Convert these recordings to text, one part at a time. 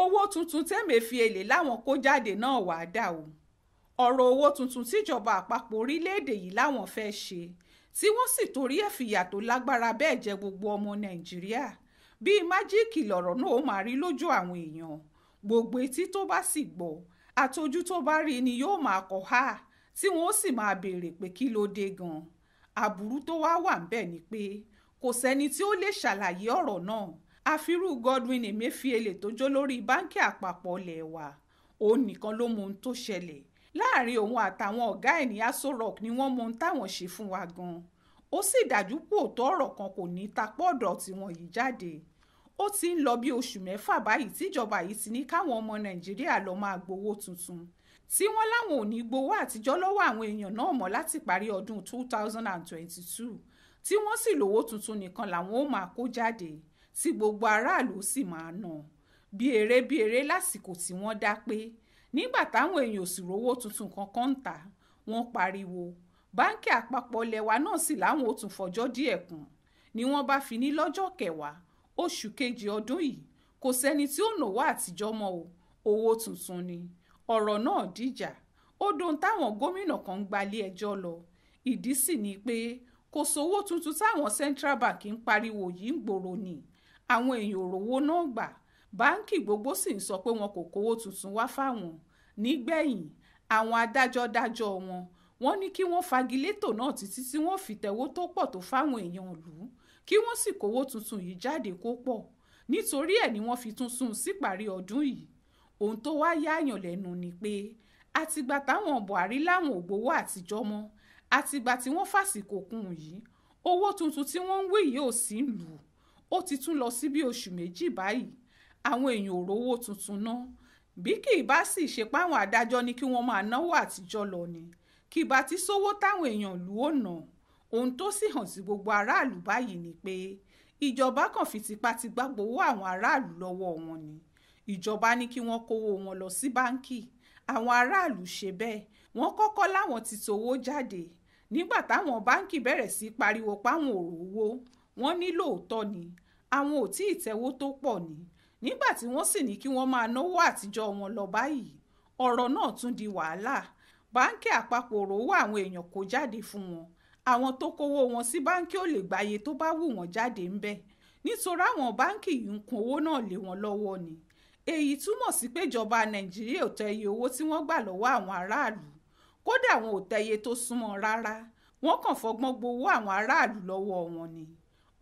owó tuntun tẹ́mẹ̀fìẹ́lẹ̀ láwọn kó jáde náà wàá dà o. ọ̀rọ̀ owó tuntun tíjọba àpapọ̀ orílẹ̀-èdè yìí láwọn fẹ́ ṣe tí wọ́n sì torí ẹ̀ fìyà tó lágbára bẹ́ẹ̀ jẹ gbogbo ọmọ nàìjíríà bíi májíìkì lọ̀rọ̀ náà ó máa rí lójú àwọn èèyàn. gbogbo etí tó bá sì gbọ́ àtọjú tó bá rí ni yóò máa kọ̀ ha tí wọ́n ó sì máa béèrè pé kí ló dé gan-an. àbúrú tó wá wà ń bẹ̀ ni pé kò sẹ́ni tí ó lè ṣàlàyé ọ̀rọ̀ náà àfirú Godwin Emefiele tó jó lórí báńkì àpapọ̀ ilé wa. òun nìkan ló mọ ohun tó ṣẹlẹ̀ láàrin òun àtàwọn ọ̀gá ẹ̀ ní Aso Rock ni wọ́n mọ ohun táwọn ṣe fún wa gan-an. ó sì dájú pé òótọ́ ọ̀rọ̀ kan kò ní tapọ̀ ọ̀dọ̀ tiwọn yìí jáde. ó ti ń lọ bí oṣù 6 báyìí tíjọba yìí ti ní káwọn ọmọ nàìjíríà lọ máa gbowó tuntun tí wọ́n láwọn ò ní gbowó àtijọ́ lọ́wọ́ àwọn èèyàn náà mọ́ láti parí ọdún 2022 tí wọ́n sì lówó tuntun nìkan làwọn ó máa kó jáde tí gbogbo aráàlú sì máa ná bí eré lásìkò tí wọ́n dá pé nígbà táwọn èèyàn ò sì rówó tuntun kankan ń tà wọ́n pariwo báńkì àpapọ̀ ilé wa náà sì láwọn ò tún fọjọ́ díẹ̀ kún ni wọ́n bá fi ní lọ́jọ́ 10 oṣù kejì ọdún yìí kò sẹ́ni tí ó náwó àtijọ́ mọ́ o owó tuntun ni. ọ̀rọ̀ náà dìjà ó dohun táwọn gómìnà kan ń gbalé ẹjọ́ lọ. ìdí sì ni pé kò sówó tuntun táwọn Central Bank ń pariwo yìí ń gbòòrò ni àwọn èèyàn òrówó náà gbà báńkì gbogbo sì ń sọ pé wọn kò kówó tuntun wá fáwọn. nígbẹ̀yìn àwọn adájọ́ dájọ́ wọ́n ní kí wọ́n fagilétò náà títí tí wọ́n fi tẹ̀wó tó pọ̀ tó fáwọn èèyàn ìlú kí wọ́n sì kówó tuntun yìí jáde kó pọ̀ nítorí ẹ̀ ni wọ́n fi tún sún síparí ọdún yìí. ohun tó wá yáàyàn lẹ́nu ni pé àtìgbà táwọn Buhari láwọn ò gbowó àtijọ́ mọ́ àtìgbà tí wọ́n fàsìkò kún yìí owó tuntun tí wọ́n ń wé yìí ò sí lù ú. ó ti tún lọ sí bí oṣù 2 báyìí àwọn èèyàn ò rówó tuntun náà. bí kì í bá sì ṣe páwọn adájọ́ ní kí wọ́n máa náwó àtijọ́ lọ ni kì bá ti sówó táwọn èèyàn lù ó ná. ohun tó sì hàn sí gbogbo aráàlú báyìí ni pé ìjọba kàn fi tipátipá gbowó àwọn aráàlú lọ́wọ́ wọn ni. ìjọba ní kí wọ́n kówó wọn lọ sí báńkì àwọn aráàlú ṣe bẹ́ẹ̀ wọ́n kọ́kọ́ láwọn ti towó jáde nígbà táwọn báńkì bẹ̀rẹ̀ sí pariwo páwọn ò rówó wọ́n ní lóòótọ́ ni àwọn ò tí ì tẹ́wó tó pọ̀ ni nígbà tí wọ́n sì ní kí wọ́n máa náwó àtijọ́ wọn lọ báyìí ọ̀rọ̀ náà tún di wàhálà. báńkì àpapọ̀ rówó àwọn èèyàn kó jáde fún wọn àwọn tó kówó wọn sí báńkì ò lè gbàyè tó bá wù wọ́n jáde ń bẹ̀ nítorí àwọn báńkì yìí ń kún owó náà lé wọn lọ́wọ́ ni. èyí túmọ̀ sí pé ìjọba nàìjíríà ò tẹ iye owó tí wọ́n gbà lọ́wọ́ àwọn aráàlú kódà wọn ò tẹ iye tó súnmọ́ rárá wọ́n kàn fọgbọ́n gbowó àwọn aráàlú lọ́wọ́ wọn ni.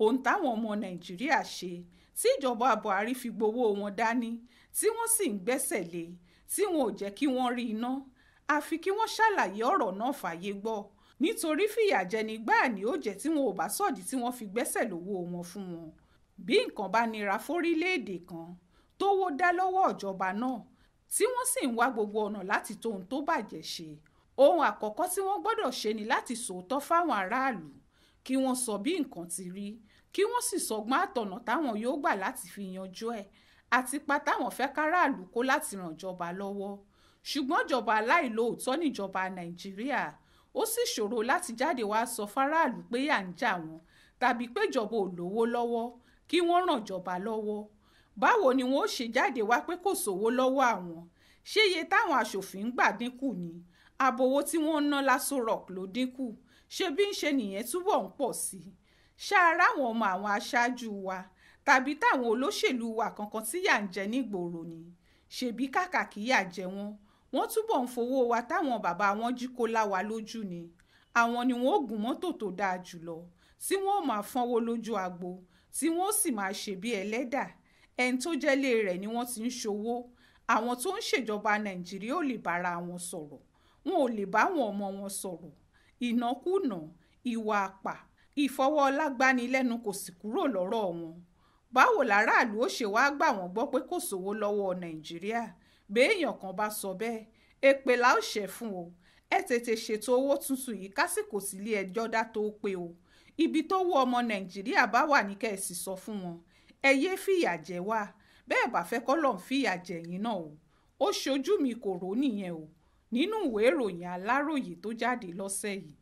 ohun táwọn ọmọ nàìjíríà ṣe tí ìjọba Buhari fi gbowó wọn dání tí wọ́n sì ń gbẹ́sẹ̀ lé tí wọn ò jẹ́ kí wọ́n rí iná àfi kí wọ́n ṣàlàyé ọ̀rọ̀ náà fàyè gbọ́ nítorí fìyàjẹni gbáà ni ó jẹ́ tí wọn ò bá sọ̀dí tí wọ́n fi gbẹ́sẹ̀ lówó wọn fún wọn. bí nǹkan bá nira fórílẹ̀-èdè kan tówó dá lọ́wọ́ ìjọba náà tí wọ́n sì ń wá gbogbo ọ̀nà láti tóhun tó bàjẹ́ ṣe ohun àkọ́kọ́ tí wọ́n gbọ́dọ̀ ṣe ni láti sòótọ́ fáwọn aráàlú kí wọ́n sọ bí nǹkan ti rí kí wọ́n sì sọgbọ́n àtọ̀nà táwọn yóò gbà láti fi yanjú ẹ̀ àti pa táwọn fẹ́ káràlú kó láti ràn jọba lọ́wọ́. ṣùgbọ́n ìjọba aláìlóòótọ́ níjọba nàìjíríà ó sì ṣòro láti jáde wá sọ fáráàlú pé yà ń jà wọ́n tàbí pé ìjọba ò lówó lọ́wọ́ kí wọ́n ràn jọba lọ́wọ́. báwo ni wọ́n ó ṣe jáde wá pé kò sówó lọ́wọ́ àwọn ṣé iye táwọn aṣòfin ń gbà dínkù ni àbòwò tí wọ́n ń ná l'Aso Rock ló dínkù ṣé bí ń ṣe nìyẹn túbọ̀ ń pọ̀ sí i. ṣáárá àwọn ọmọ àwọn aṣáájú wa tàbí táwọn olóṣèlú wa kankan tí yà ń jẹ nígboro ni ṣebí kàkà kí yà jẹ wọ́n túbọ̀ ń fowó wa táwọn bàbá wọn jí kó láwa lójú ni. àwọn ni wọ́n ó gùn mọ́tò tó dáa jùlọ tí wọ́n ó máa fọ́nwó lójú agbo tí wọ́n ó sì máa ṣe bí ẹlẹ́dà ẹni tó jẹ́lé rẹ̀ ni wọ́n ti ń ṣòwò. àwọn tó ń ṣèjọba nàìjíríà ò lè bára wọn sọ̀rọ̀ wọn ò lè bá àwọn ọmọ wọn sọ̀rọ̀ ìnákúnà ìwà àpà ìfọwọ́lágbánilẹ́nu kò sì kúrò lọ́rọ̀ wọn. báwo làráàlú ó ṣe wáá gbà wọ́n gbọ́ pé kò sówó lọ́wọ́ nàìjíríà béèyàn kan bá sọ bẹ́ẹ̀ èpè la ó ṣẹ́ fún o. ẹ tètè ṣètò owó tuntun yìí kásìkò sílé ẹjọ́ dá tó pé o. ibi tó wọ ọmọ nàìjíríà bá wà ní kẹ́ ẹ sì sọ fún wọn ẹ yéé fìyà jẹ wá bẹ́ẹ̀ bá fẹ́ kọ́lọ́n fìyà jẹ yín náà o. ó ṣojú mi kò rò nìyẹn o nínú ìwé ìròyìn aláròyé tó jáde lọ́sẹ̀ yìí.